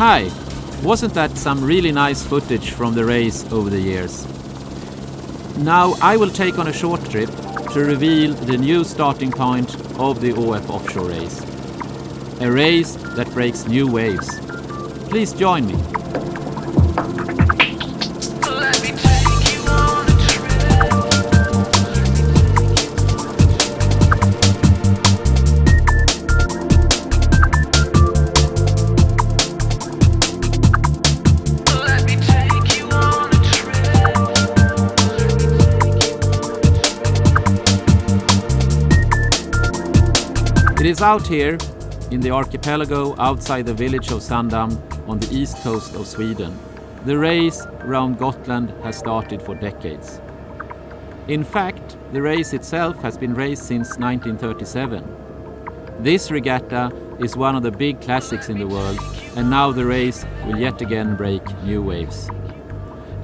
Hi! Wasn't that some really nice footage from the race over the years? Now I will take on a short trip to reveal the new starting point of the ÅF Offshore Race. A race that breaks new waves. Please join me. It is out here in the archipelago outside the village of Sandhamn on the east coast of Sweden. The race around Gotland has started for decades. In fact, the race itself has been raced since 1937. This regatta is one of the big classics in the world, and now the race will yet again break new waves.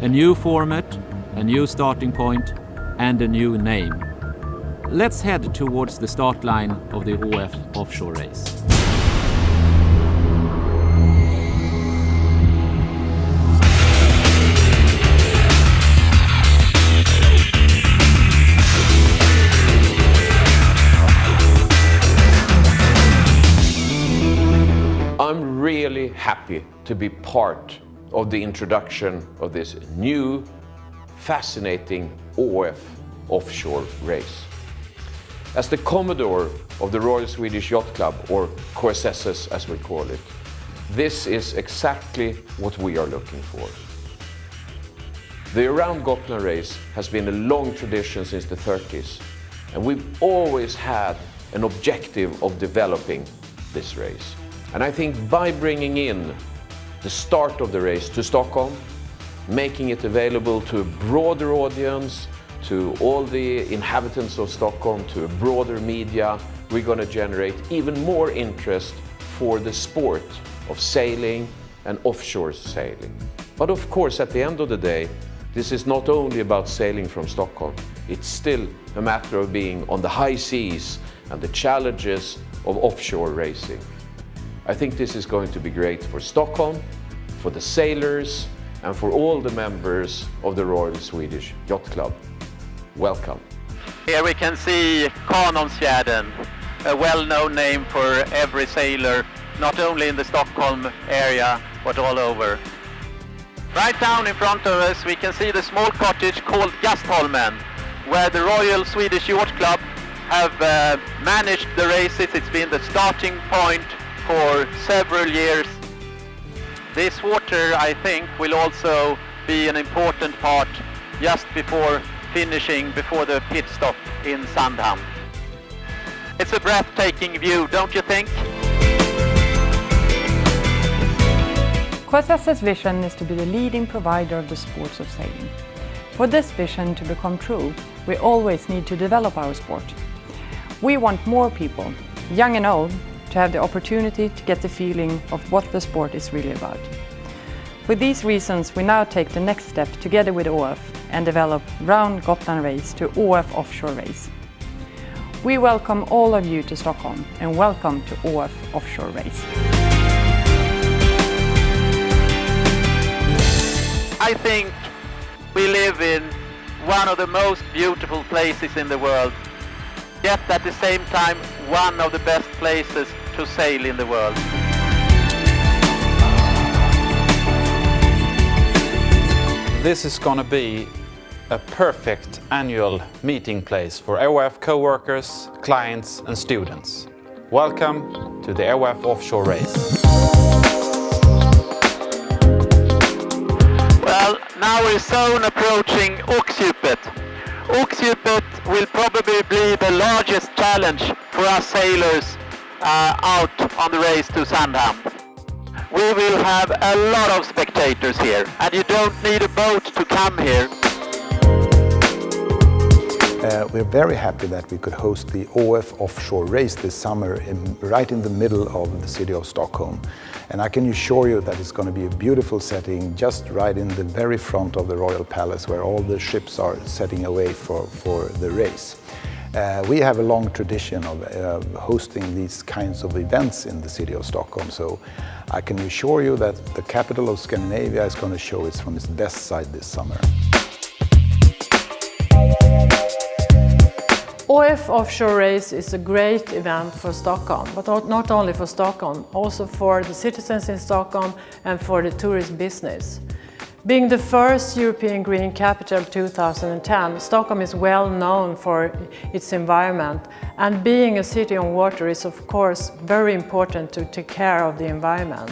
A new format, a new starting point, and a new name. Let's head towards the start line of the ÅF Offshore Race. I'm really happy to be part of the introduction of this new, fascinating ÅF Offshore Race. As the Commodore of the Royal Swedish Yacht Club, or KSS as we call it, this is exactly what we are looking for. The Around Gotland race has been a long tradition since the 30s, and we've always had an objective of developing this race. And I think by bringing in the start of the race to Stockholm, making it available to a broader audience, to all the inhabitants of Stockholm, to a broader media, we're going to generate even more interest for the sport of sailing and offshore sailing. But of course, at the end of the day, this is not only about sailing from Stockholm. It's still a matter of being on the high seas and the challenges of offshore racing. I think this is going to be great for Stockholm, for the sailors, and for all the members of the Royal Swedish Yacht Club. Welcome. Here we can see Kanonsfjärden, a well-known name for every sailor, not only in the Stockholm area, but all over. Right down in front of us we can see the small cottage called Gastholmen, where the Royal Swedish Yacht Club have managed the races. It's been the starting point for several years. This water, I think, will also be an important part just before finishing, before the pit stop in Sandhamn. It's a breathtaking view, don't you think? KSS's vision is to be the leading provider of the sports of sailing. For this vision to become true, we always need to develop our sport. We want more people, young and old, to have the opportunity to get the feeling of what the sport is really about. For these reasons, we now take the next step together with ÅF and develop Round Gotland Race to ÅF Offshore Race. We welcome all of you to Stockholm and welcome to ÅF Offshore Race. I think we live in one of the most beautiful places in the world, yet at the same time one of the best places to sail in the world. This is going to be a perfect annual meeting place for ÅF co-workers, clients and students. Welcome to the ÅF Offshore Race. Well, now we're soon approaching Oxdjupet. Oxdjupet will probably be the largest challenge for us sailors out on the race to Sandhamn. We will have a lot of spectators here, and you don't need a boat to come here. We're very happy that we could host the ÅF Offshore Race this summer right in the middle of the city of Stockholm. And I can assure you that it's going to be a beautiful setting just right in the very front of the Royal Palace where all the ships are setting away for the race. We have a long tradition of hosting these kinds of events in the city of Stockholm, so I can assure you that the capital of Scandinavia is going to show it from its best side this summer. ÅF Offshore Race is a great event for Stockholm, but not only for Stockholm, also for the citizens in Stockholm and for the tourist business. Being the first European Green Capital 2010, Stockholm is well known for its environment, and being a city on water is of course very important to take care of the environment.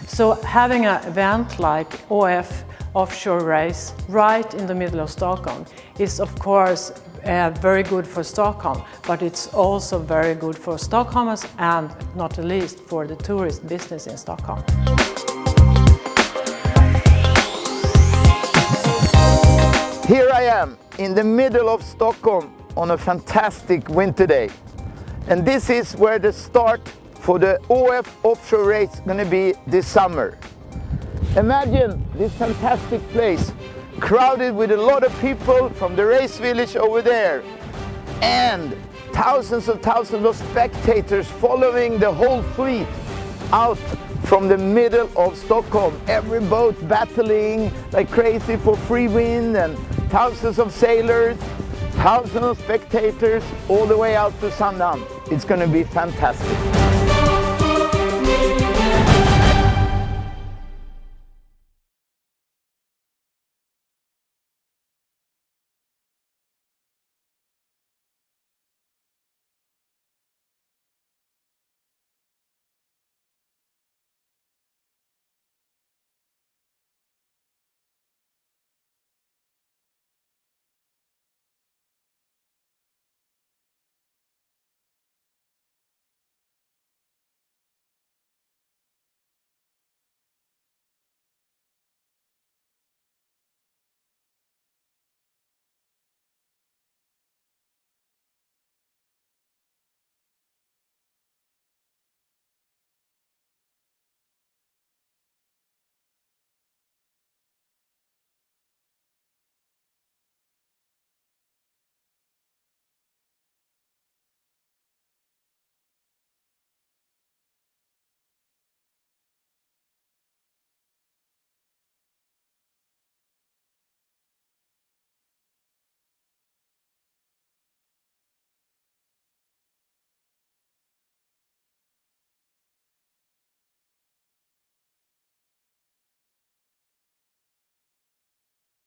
So having an event like ÅF Offshore Race right in the middle of Stockholm is of course very good for Stockholm, but it's also very good for Stockholmers and not the least for the tourist business in Stockholm. Here I am in the middle of Stockholm on a fantastic winter day. And this is where the start for the ÅF Offshore Race is going to be this summer. Imagine this fantastic place, crowded with a lot of people from the race village over there, and thousands of spectators following the whole fleet out from the middle of Stockholm. Every boat battling like crazy for free wind, and thousands of sailors, thousands of spectators all the way out to Sandhamn. It's going to be fantastic.